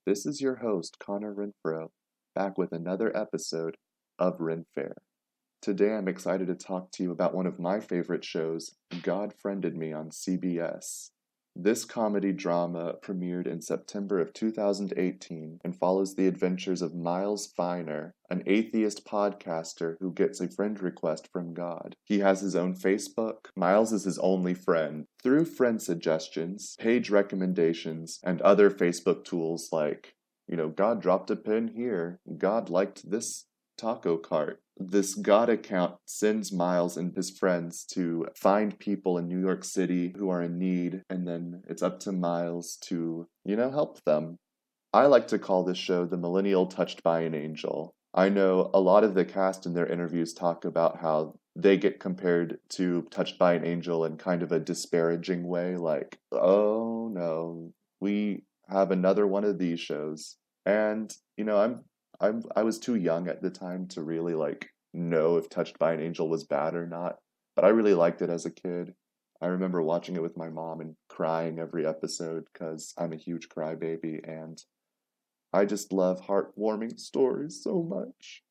This is your host, Connor RenFare, back with another episode of RenFare. Today I'm excited to talk to you about one of my favorite shows, God Friended Me on CBS. This comedy drama premiered in September of 2018 and follows the adventures of Miles Finer, an atheist podcaster who gets a friend request from God. He has his own Facebook. Miles is his only friend. Through friend suggestions, page recommendations, and other Facebook tools like, God dropped a pin here, God liked this taco cart. This God account sends Miles and his friends to find people in New York City who are in need, and then it's up to Miles to, help them. I like to call this show The Millennial Touched by an Angel. I know a lot of the cast in their interviews talk about how they get compared to Touched by an Angel in kind of a disparaging way, like, oh no, we have another one of these shows. And, I was too young at the time to really know if Touched by an Angel was bad or not, but I really liked it as a kid. I remember watching it with my mom and crying every episode because I'm a huge crybaby and I just love heartwarming stories so much.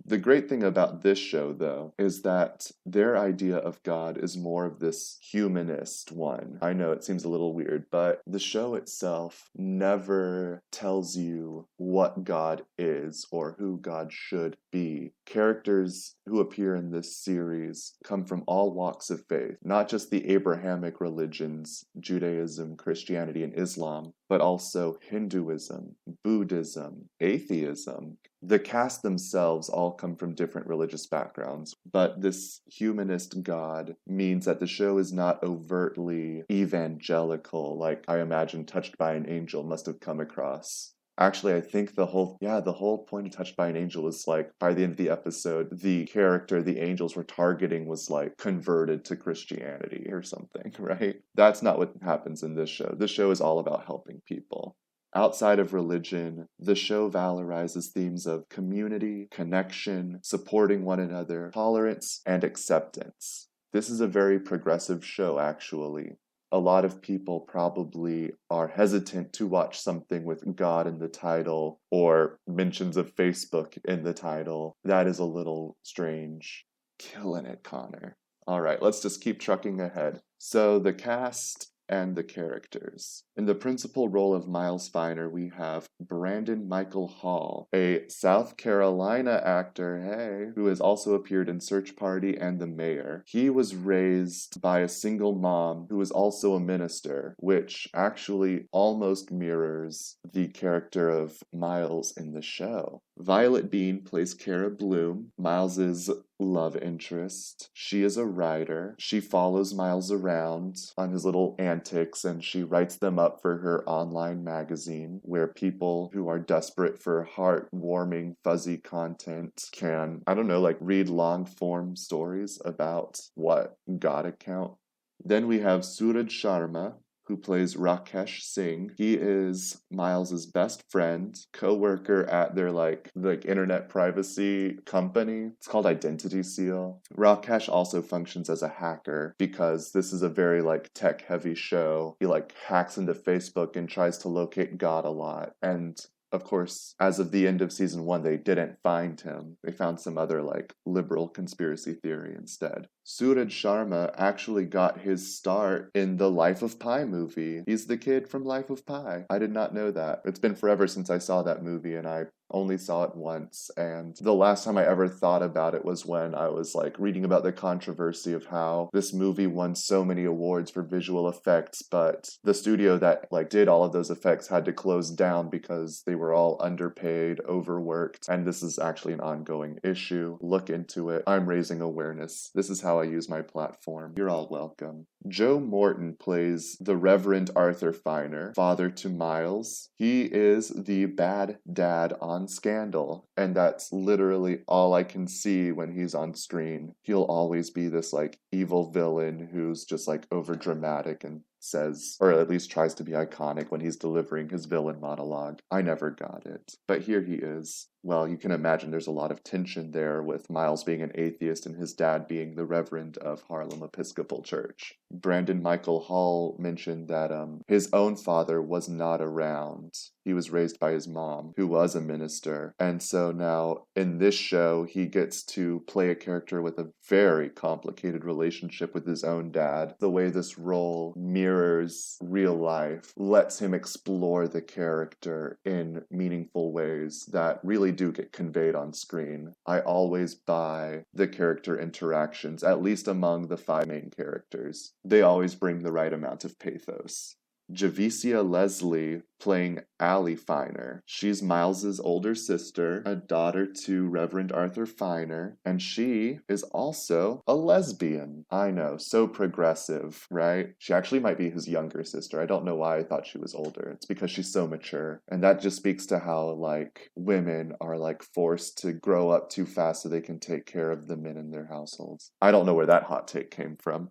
The great thing about this show, though, is that their idea of God is more of this humanist one. I know it seems a little weird, but the show itself never tells you what God is or who God should be. Characters who appear in this series come from all walks of faith, not just the Abrahamic religions, Judaism, Christianity, and Islam, but also Hinduism, Buddhism, atheism. The cast themselves all come from different religious backgrounds, but this humanist God means that the show is not overtly evangelical, like I imagine Touched by an Angel must have come across. Actually, I think the whole point of Touched by an Angel is by the end of the episode, the character the angels were targeting was converted to Christianity or something, right? That's not what happens in this show. This show is all about helping people. Outside of religion, the show valorizes themes of community, connection, supporting one another, tolerance, and acceptance. This is a very progressive show, actually. A lot of people probably are hesitant to watch something with God in the title or mentions of Facebook in the title. That is a little strange. Killing it, Connor. All right, let's just keep trucking ahead. So the cast and the characters. In the principal role of Miles Finer, we have Brandon Michael Hall, a South Carolina actor, who has also appeared in Search Party and The Mayor. He was raised by a single mom who is also a minister, which actually almost mirrors the character of Miles in the show. Violet Bean plays Cara Bloom, Miles's love interest. She is a writer. She follows Miles around on his little antics and she writes them up for her online magazine where people who are desperate for heartwarming, fuzzy content can, read long form stories about what God account. Then we have Suraj Sharma, who plays Rakesh Singh. He is Miles's best friend, co-worker at their internet privacy company. It's called Identity Seal. Rakesh also functions as a hacker because this is a very tech-heavy show. He hacks into Facebook and tries to locate God a lot. And of course, as of the end of season 1, they didn't find him. They found some other liberal conspiracy theory instead. Suraj Sharma actually got his start in the Life of Pi movie. He's the kid from Life of Pi. I did not know that. It's been forever since I saw that movie and I only saw it once. And the last time I ever thought about it was when I was reading about the controversy of how this movie won so many awards for visual effects, but the studio that did all of those effects had to close down because they were all underpaid, overworked, and this is actually an ongoing issue. Look into it. I'm raising awareness. This is how I use my platform. You're all welcome. Joe Morton plays the Reverend Arthur Finer, father to Miles. He is the bad dad on Scandal, and that's literally all I can see when he's on screen. He'll always be this evil villain who's just over dramatic and says, or at least tries to be iconic when he's delivering his villain monologue. I never got it. But here he is. Well, you can imagine there's a lot of tension there with Miles being an atheist and his dad being the Reverend of Harlem Episcopal Church. Brandon Michael Hall mentioned that his own father was not around. He was raised by his mom, who was a minister. And so now in this show, he gets to play a character with a very complicated relationship with his own dad. The way this role mirrors real life lets him explore the character in meaningful ways that really do get conveyed on screen. I always buy the character interactions, at least among the 5 main characters. They always bring the right amount of pathos. Javicia Leslie playing Allie Finer. She's Miles's older sister, a daughter to Reverend Arthur Finer, and she is also a lesbian. I know, so progressive, right? She actually might be his younger sister. I don't know why I thought she was older. It's because she's so mature. And that just speaks to how, like, women are, like, forced to grow up too fast so they can take care of the men in their households. I don't know where that hot take came from.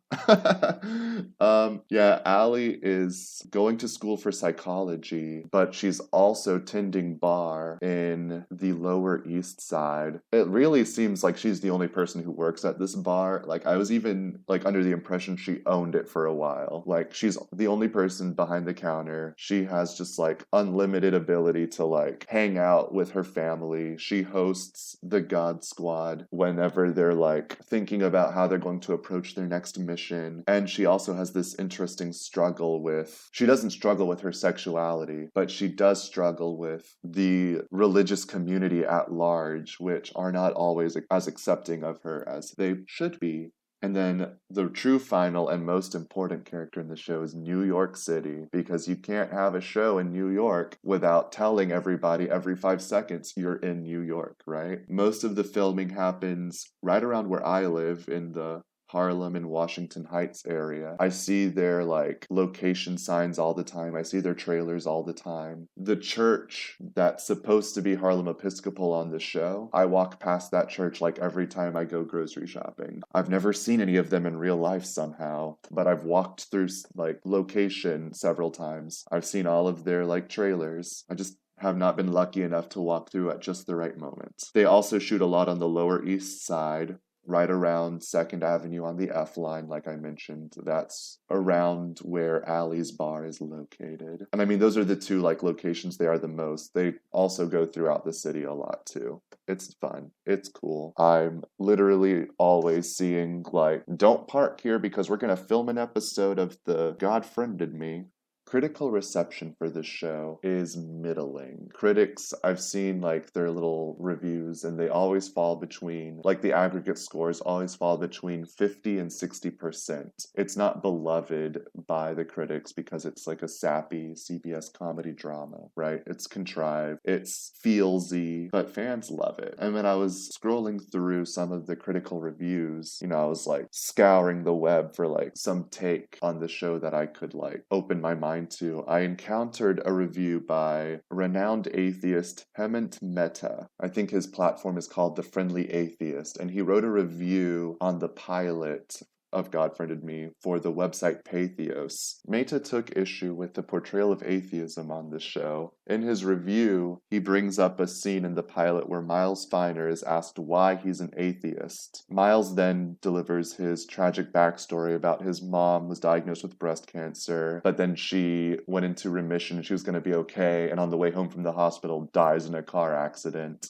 Yeah, Allie is going to school for psychology, but she's also tending bar in the Lower East Side. It really seems like she's the only person who works at this bar. Like, I was even, like, under the impression she owned it for a while. Like, she's the only person behind the counter. She has just, like, unlimited ability to, like, hang out with her family. She hosts the God Squad whenever they're, like, thinking about how they're going to approach their next mission. And she also has this interesting struggle with, she doesn't struggle with her sexuality, but she does struggle with the religious community at large, which are not always as accepting of her as they should be. And then the true final and most important character in the show is New York City, because you can't have a show in New York without telling everybody every 5 seconds you're in New York, right? Most of the filming happens right around where I live in the Harlem and Washington Heights area. I see their, like, location signs all the time. I see their trailers all the time. The church that's supposed to be Harlem Episcopal on the show, I walk past that church, like, every time I go grocery shopping. I've never seen any of them in real life somehow, but I've walked through, like, location several times. I've seen all of their, like, trailers. I just have not been lucky enough to walk through at just the right moment. They also shoot a lot on the Lower East Side, right around 2nd Avenue on the F line, like I mentioned. That's around where Allie's bar is located. And I mean, those are the 2, like, locations they are the most. They also go throughout the city a lot, too. It's fun. It's cool. I'm literally always seeing, like, don't park here because we're going to film an episode of the God Friended Me. Critical reception for this show is middling. Critics, I've seen, like, their little reviews, and they always fall between, like, the aggregate scores always fall between 50 and 60%. It's not beloved by the critics because it's, like, a sappy CBS comedy drama, right? It's contrived, it's feelsy, but fans love it. And when I was scrolling through some of the critical reviews, you know, I was, like, scouring the web for, like, some take on the show that I could, like, open my mind to. I encountered a review by renowned atheist Hemant Mehta. I think his platform is called The Friendly Atheist, and he wrote a review on the pilot of God Friended Me for the website Patheos. Mehta took issue with the portrayal of atheism on the show. In his review, he brings up a scene in the pilot where Miles Finer is asked why he's an atheist. Miles then delivers his tragic backstory about his mom was diagnosed with breast cancer, but then she went into remission and she was going to be okay, and on the way home from the hospital dies in a car accident.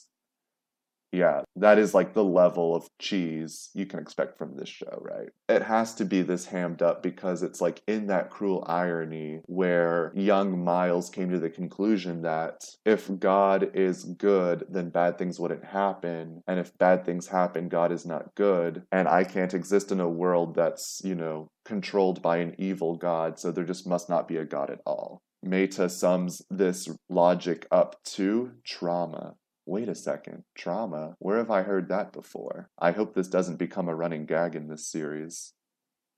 Yeah, that is, like, the level of cheese you can expect from this show, right? It has to be this hammed up because it's, like, in that cruel irony where young Miles came to the conclusion that if God is good, then bad things wouldn't happen. And if bad things happen, God is not good. And I can't exist in a world that's, you know, controlled by an evil God, so there just must not be a God at all. Mehta sums this logic up to trauma. Wait a second, trauma? Where have I heard that before? I hope this doesn't become a running gag in this series.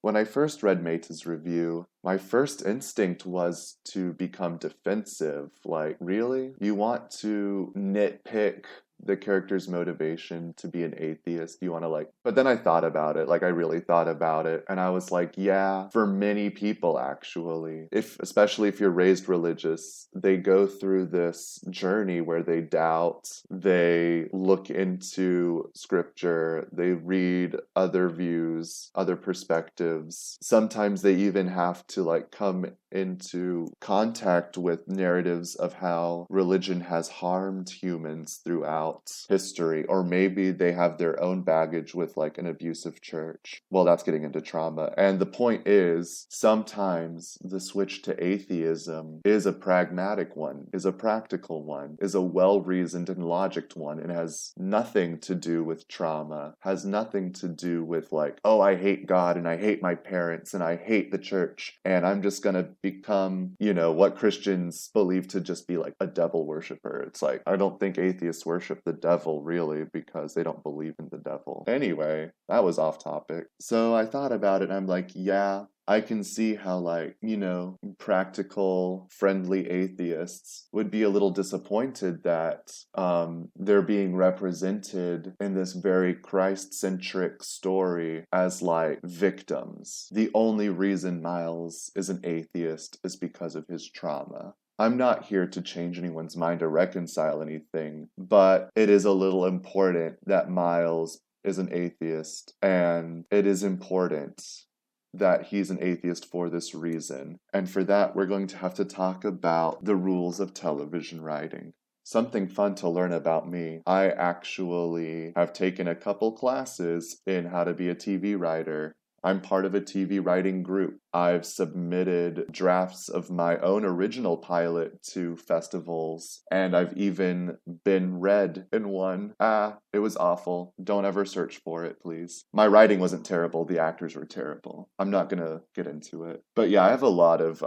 When I first read Mehta's review, my first instinct was to become defensive. Like, really? You want to nitpick the character's motivation to be an atheist. You want to but then I thought about it, I really thought about it, and I was like, yeah, for many people actually, especially if you're raised religious, they go through this journey where they doubt, they look into scripture, they read other views, other perspectives. Sometimes they even have to come into contact with narratives of how religion has harmed humans throughout history, or maybe they have their own baggage with an abusive church. Well, that's getting into trauma. And the point is, sometimes the switch to atheism is a pragmatic one, is a practical one, is a well-reasoned and logicked one, and has nothing to do with trauma, has nothing to do with oh, I hate God and I hate my parents and I hate the church and I'm just gonna become, what Christians believe to just be a devil worshiper. It's I don't think atheists worship the devil really, because they don't believe in the devil. Anyway, that was off topic. So I thought about it and I'm like, yeah, I can see how practical, friendly atheists would be a little disappointed that they're being represented in this very Christ-centric story as victims. The only reason Miles is an atheist is because of his trauma. I'm not here to change anyone's mind or reconcile anything, but it is a little important that Miles is an atheist, and it is important that he's an atheist for this reason. And for that, we're going to have to talk about the rules of television writing. Something fun to learn about me. I actually have taken a couple classes in how to be a TV writer. I'm part of a TV writing group. I've submitted drafts of my own original pilot to festivals, and I've even been read in one. It was awful. Don't ever search for it, please. My writing wasn't terrible. The actors were terrible. I'm not gonna get into it. But yeah, I have a lot of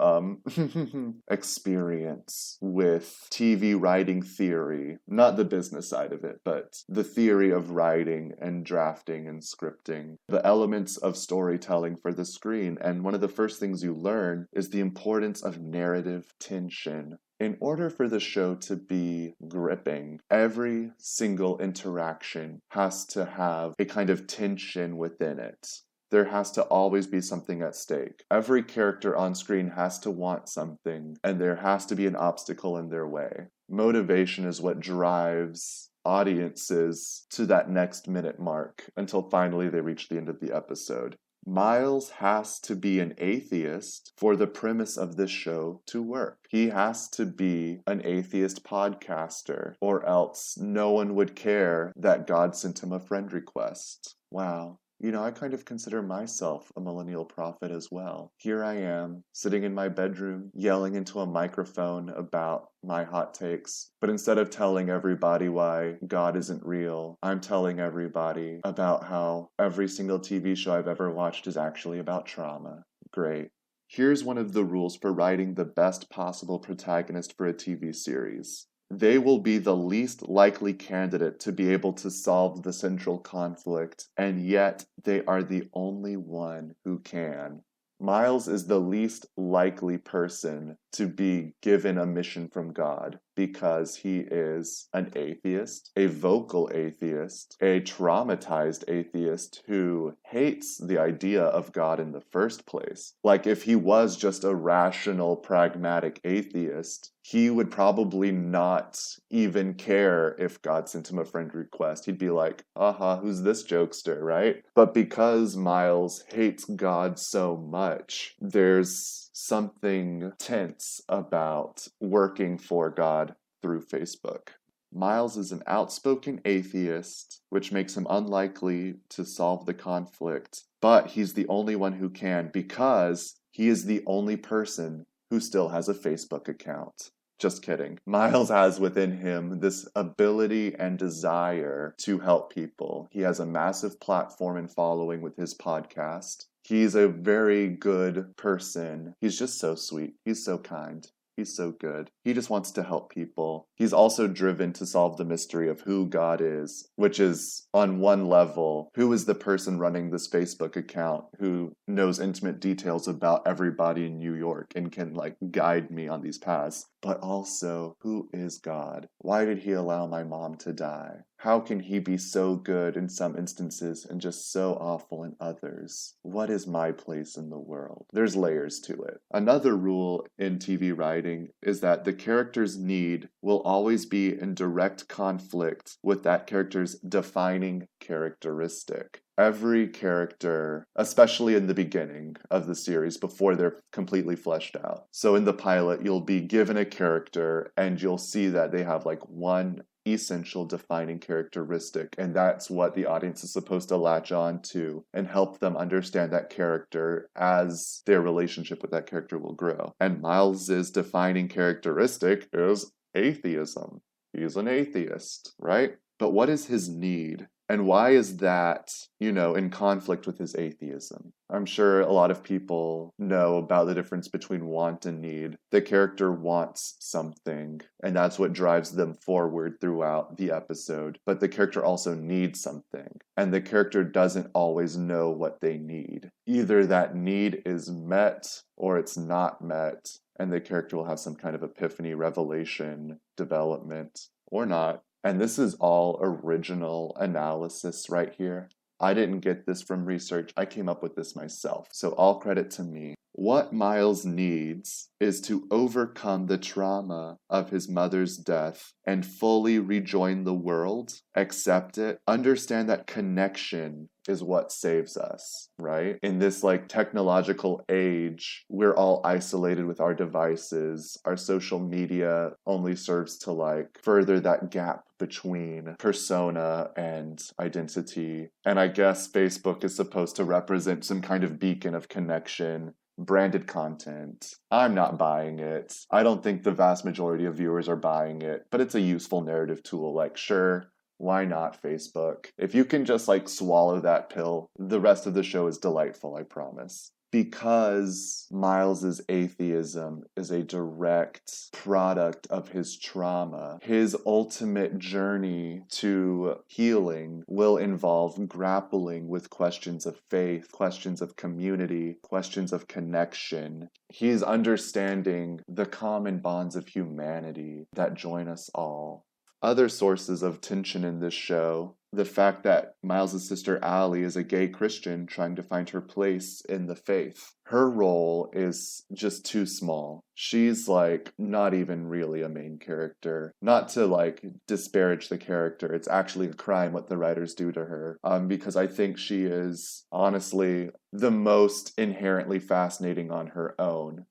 experience with TV writing theory. Not the business side of it, but the theory of writing and drafting and scripting. The elements of storytelling for the screen. And one of the first things you learn is the importance of narrative tension. In order for the show to be gripping, every single interaction has to have a kind of tension within it. There has to always be something at stake. Every character on screen has to want something, and there has to be an obstacle in their way. Motivation is what drives audiences to that next minute mark until finally they reach the end of the episode. Miles has to be an atheist for the premise of this show to work. He has to be an atheist podcaster, or else no one would care that God sent him a friend request. Wow. I kind of consider myself a millennial prophet as well. Here I am, sitting in my bedroom, yelling into a microphone about my hot takes. But instead of telling everybody why God isn't real, I'm telling everybody about how every single TV show I've ever watched is actually about trauma. Great. Here's one of the rules for writing the best possible protagonist for a TV series. They will be the least likely candidate to be able to solve the central conflict, and yet they are the only one who can. Miles is the least likely person to be given a mission from God because he is an atheist, a vocal atheist, a traumatized atheist who hates the idea of God in the first place. If he was just a rational, pragmatic atheist, he would probably not even care if God sent him a friend request. He'd be like, who's this jokester, right? But because Miles hates God so much, there's something tense about working for God through Facebook. Miles is an outspoken atheist, which makes him unlikely to solve the conflict, but he's the only one who can because he is the only person who still has a Facebook account. Just kidding. Miles has within him this ability and desire to help people. He has a massive platform and following with his podcast. He's a very good person. He's just so sweet. He's so kind. He's so good. He just wants to help people. He's also driven to solve the mystery of who God is, which is, on one level, who is the person running this Facebook account who knows intimate details about everybody in New York and can, like, guide me on these paths. But also, who is God? Why did he allow my mom to die? How can he be so good in some instances and just so awful in others? What is my place in the world? There's layers to it. Another rule in TV writing is that the character's need will always be in direct conflict with that character's defining characteristic. Every character, especially in the beginning of the series, before they're completely fleshed out. So in the pilot, you'll be given a character and you'll see that they have like one essential defining characteristic, and that's what the audience is supposed to latch on to and help them understand that character as their relationship with that character will grow. And Miles's defining characteristic is atheism. He's an atheist, right? But what is his need? And why is that, in conflict with his atheism? I'm sure a lot of people know about the difference between want and need. The character wants something, and that's what drives them forward throughout the episode. But the character also needs something, and the character doesn't always know what they need. Either that need is met or it's not met, and the character will have some kind of epiphany, revelation, development, or not. And this is all original analysis right here. I didn't get this from research. I came up with this myself. So all credit to me. What Miles needs is to overcome the trauma of his mother's death and fully rejoin the world, accept it, understand that connection is what saves us, right? In this technological age, we're all isolated with our devices. Our social media only serves to further that gap between persona and identity. And I guess Facebook is supposed to represent some kind of beacon of connection, branded content. I'm not buying it. I don't think the vast majority of viewers are buying it, but it's a useful narrative tool. Sure, why not, Facebook? If you can just swallow that pill, the rest of the show is delightful, I promise. Because Miles's atheism is a direct product of his trauma, his ultimate journey to healing will involve grappling with questions of faith, questions of community, questions of connection. He's understanding the common bonds of humanity that join us all. Other sources of tension in this show: the fact that Miles' sister Allie is a gay Christian trying to find her place in the faith. Her role is just too small. She's not even really a main character. Not to disparage the character. It's actually a crime what the writers do to her. Because I think she is honestly the most inherently fascinating on her own.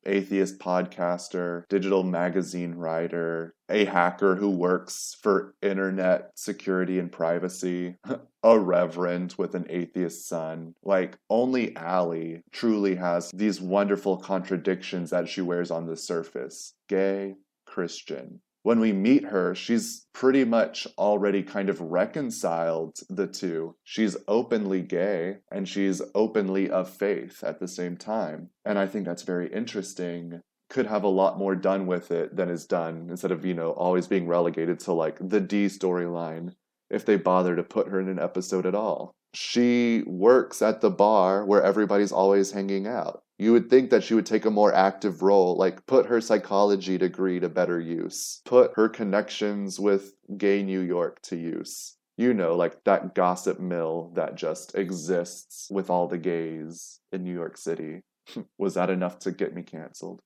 Atheist podcaster, digital magazine writer, a hacker who works for internet security and privacy, a reverend with an atheist son. Only Allie truly has these wonderful contradictions that she wears on the surface. Gay, Christian. When we meet her, she's pretty much already kind of reconciled the two. She's openly gay and she's openly of faith at the same time. And I think that's very interesting. Could have a lot more done with it than is done, instead of, always being relegated to the D storyline, if they bother to put her in an episode at all. She works at the bar where everybody's always hanging out. You would think that she would take a more active role, put her psychology degree to better use. Put her connections with gay New York to use. That gossip mill that just exists with all the gays in New York City. Was that enough to get me canceled?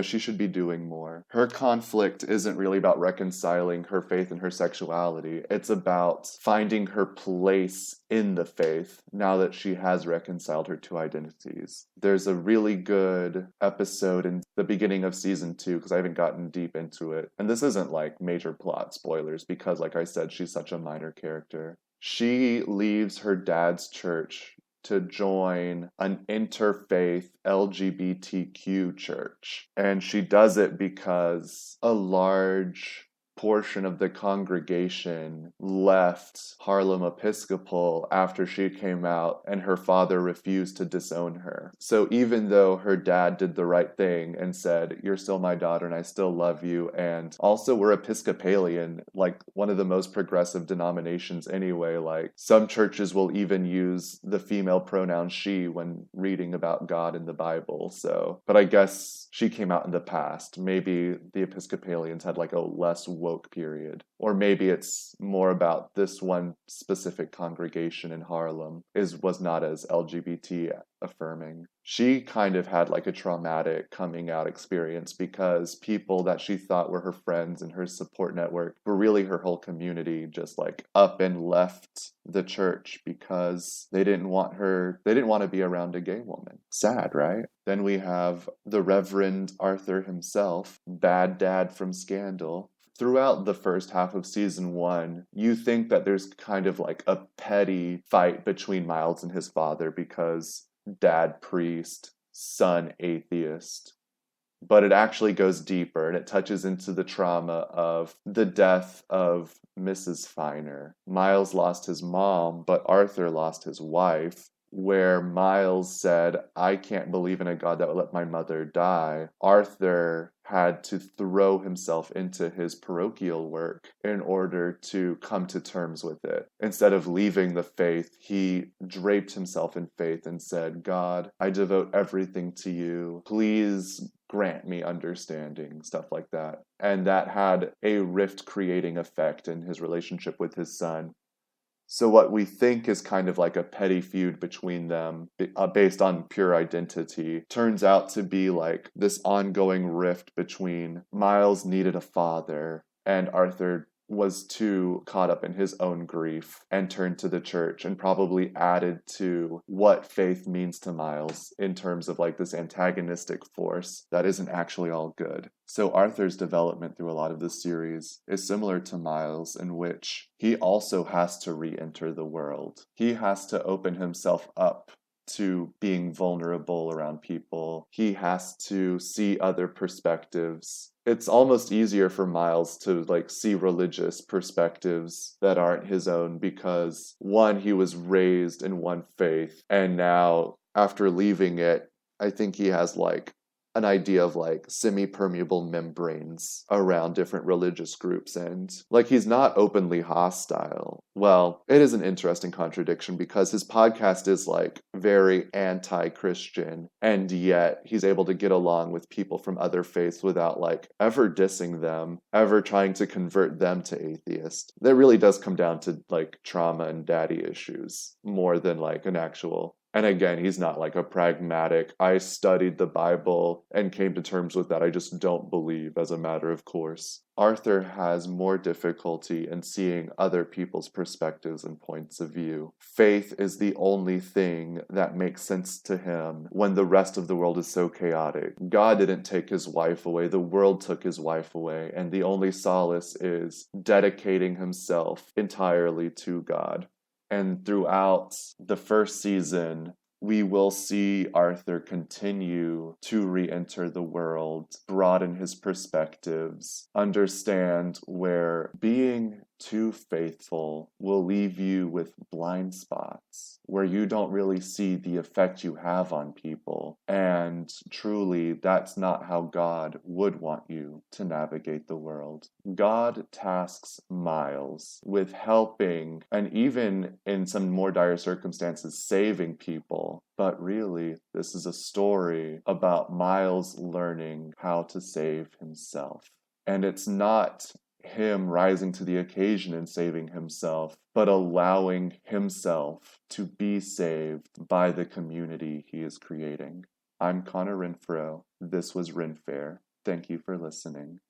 She should be doing more. Her conflict isn't really about reconciling her faith and her sexuality. It's about finding her place in the faith now that she has reconciled her two identities. There's a really good episode in the beginning of season 2, because I haven't gotten deep into it. And this isn't major plot spoilers, because like I said, she's such a minor character. She leaves her dad's church to join an interfaith LGBTQ church. And she does it because a large portion of the congregation left Harlem Episcopal after she came out and her father refused to disown her. So even though her dad did the right thing and said, "You're still my daughter and I still love you," and also we're Episcopalian, like one of the most progressive denominations anyway, like some churches will even use the female pronoun she when reading about God in the Bible. So, but I guess she came out in the past. Maybe the Episcopalians had like a less woke period. Or maybe it's more about this one specific congregation in Harlem was not as LGBT affirming. She kind of had like a traumatic coming out experience because people that she thought were her friends and her support network were really her whole community just like up and left the church because they didn't want to be around a gay woman. Sad, right? Then we have the Reverend Arthur himself, bad dad from Scandal. Throughout the first half of season 1, you think that there's kind of like a petty fight between Miles and his father because dad priest, son atheist. But it actually goes deeper and it touches into the trauma of the death of Mrs. Finer. Miles lost his mom, but Arthur lost his wife. Where Miles said, "I can't believe in a God that would let my mother die," Arthur had to throw himself into his parochial work in order to come to terms with it. Instead of leaving the faith, he draped himself in faith and said, "God, I devote everything to you. Please grant me understanding," stuff like that. And that had a rift-creating effect in his relationship with his son. So what we think is kind of like a petty feud between them based on pure identity turns out to be like this ongoing rift between Miles needed a father and Arthur was too caught up in his own grief and turned to the church and probably added to what faith means to Miles in terms of like this antagonistic force that isn't actually all good. So Arthur's development through a lot of this series is similar to Miles in which he also has to re-enter the world. He has to open himself up to being vulnerable around people. He has to see other perspectives. It's almost easier for Miles to like see religious perspectives that aren't his own because one, he was raised in one faith, and now after leaving it, I think he has like an idea of like semi-permeable membranes around different religious groups, and like he's not openly hostile. Well, it is an interesting contradiction because his podcast is like very anti-Christian, and yet he's able to get along with people from other faiths without like ever dissing them, ever trying to convert them to atheist. That really does come down to like trauma and daddy issues more than like an actual. And again, he's not like a pragmatic, "I studied the Bible and came to terms with that, I just don't believe," as a matter of course. Arthur has more difficulty in seeing other people's perspectives and points of view. Faith is the only thing that makes sense to him when the rest of the world is so chaotic. God didn't take his wife away, the world took his wife away, and the only solace is dedicating himself entirely to God. And throughout the first season, we will see Arthur continue to re-enter the world, broaden his perspectives, understand where being too faithful will leave you with blind spots, where you don't really see the effect you have on people. And truly, that's not how God would want you to navigate the world. God tasks Miles with helping, and even in some more dire circumstances, saving people. But really, this is a story about Miles learning how to save himself. And it's not him rising to the occasion and saving himself, but allowing himself to be saved by the community he is creating. I'm Connor Renfro. This was RenFare. Thank you for listening.